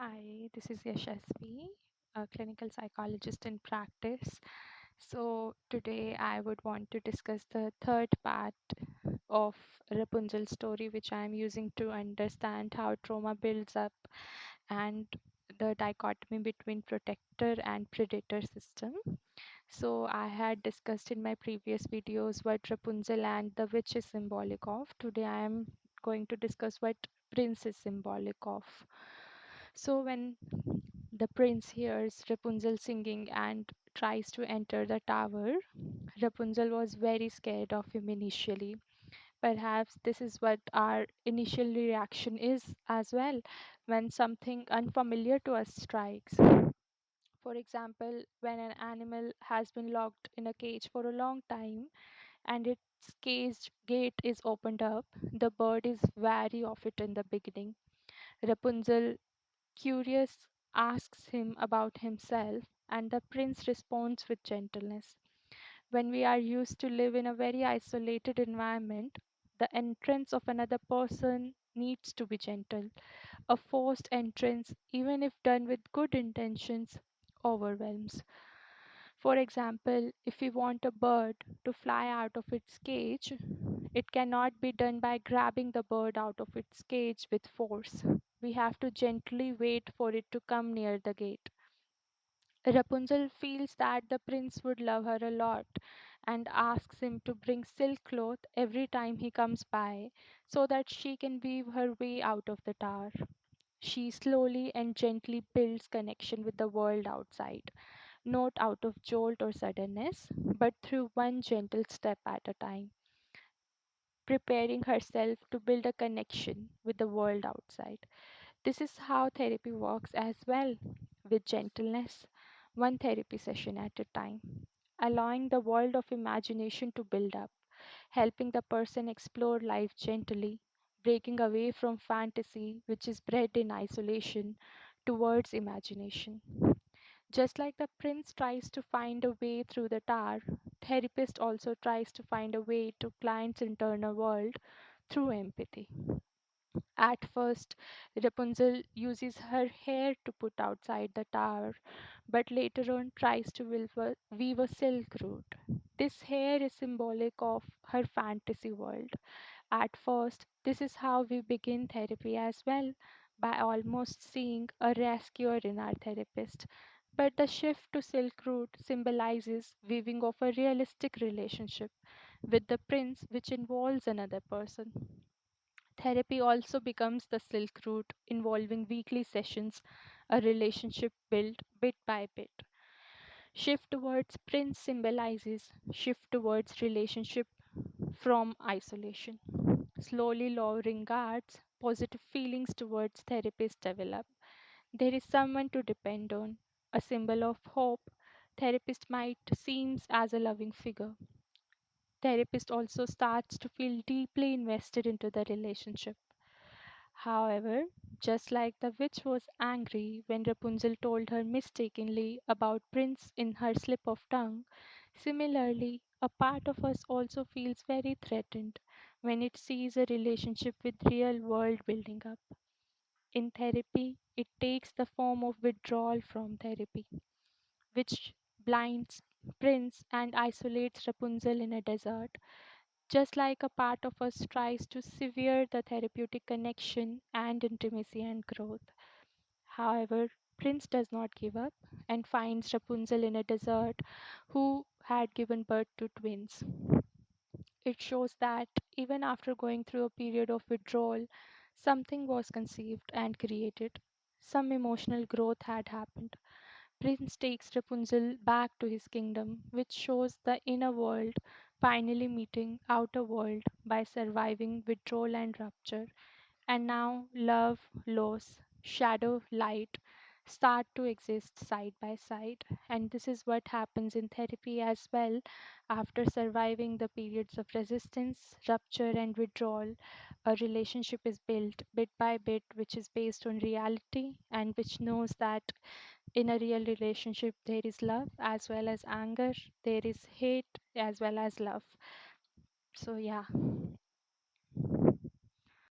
Hi, this is Yashasvi, a clinical psychologist in practice. So, today I would want to discuss the third part of Rapunzel's story, which I am using to understand how trauma builds up and the dichotomy between protector and predator system. So, I had discussed in my previous videos what Rapunzel and the witch is symbolic of. Today, I am going to discuss what prince is symbolic of. So, when the prince hears Rapunzel singing and tries to enter the tower, Rapunzel was very scared of him initially. Perhaps this is what our initial reaction is as well when something unfamiliar to us strikes. For example, when an animal has been locked in a cage for a long time and its cage gate is opened up, the bird is wary of it in the beginning. Rapunzel, curious, asks him about himself, and the prince responds with gentleness. When we are used to live in a very isolated environment, the entrance of another person needs to be gentle. A forced entrance, even if done with good intentions, overwhelms. For example, if we want a bird to fly out of its cage, it cannot be done by grabbing the bird out of its cage with force. We have to gently wait for it to come near the gate. Rapunzel feels that the prince would love her a lot and asks him to bring silk cloth every time he comes by so that she can weave her way out of the tower. She slowly and gently builds connection with the world outside, not out of jolt or suddenness, but through one gentle step at a time, preparing herself to build a connection with the world outside. This is how therapy works as well, with gentleness, one therapy session at a time, allowing the world of imagination to build up, helping the person explore life gently, breaking away from fantasy, which is bred in isolation, towards imagination. Just like the prince tries to find a way through the tower, therapist also tries to find a way to client's internal world through empathy. At first, Rapunzel uses her hair to put outside the tower, but later on tries to weave a silk route. This hair is symbolic of her fantasy world. At first, this is how we begin therapy as well, by almost seeing a rescuer in our therapist. But the shift to silk route symbolizes weaving of a realistic relationship with the prince, which involves another person. Therapy also becomes the silk route, involving weekly sessions, a relationship built bit by bit. Shift towards prince symbolizes shift towards relationship from isolation. Slowly lowering guards, positive feelings towards therapist develop. There is someone to depend on, a symbol of hope. Therapist might seems as a loving figure. Therapist also starts to feel deeply invested into the relationship. However, just like the witch was angry when Rapunzel told her mistakenly about Prince in her slip of tongue, similarly, a part of us also feels very threatened when it sees a relationship with real world building up. In therapy, it takes the form of withdrawal from therapy, which blinds Prince and isolates Rapunzel in a desert, just like a part of us tries to sever the therapeutic connection and intimacy and growth. However, Prince does not give up and finds Rapunzel in a desert who had given birth to twins. It shows that even after going through a period of withdrawal, something was conceived and created. Some emotional growth had happened. Prince takes Rapunzel back to his kingdom, which shows the inner world finally meeting outer world by surviving withdrawal and rupture. And now love, loss, shadow, light start to exist side by side. And this is what happens in therapy as well. After surviving the periods of resistance, rupture, and withdrawal, a relationship is built bit by bit, which is based on reality and which knows that in a real relationship there is love as well as anger, there is hate as well as love. So yeah.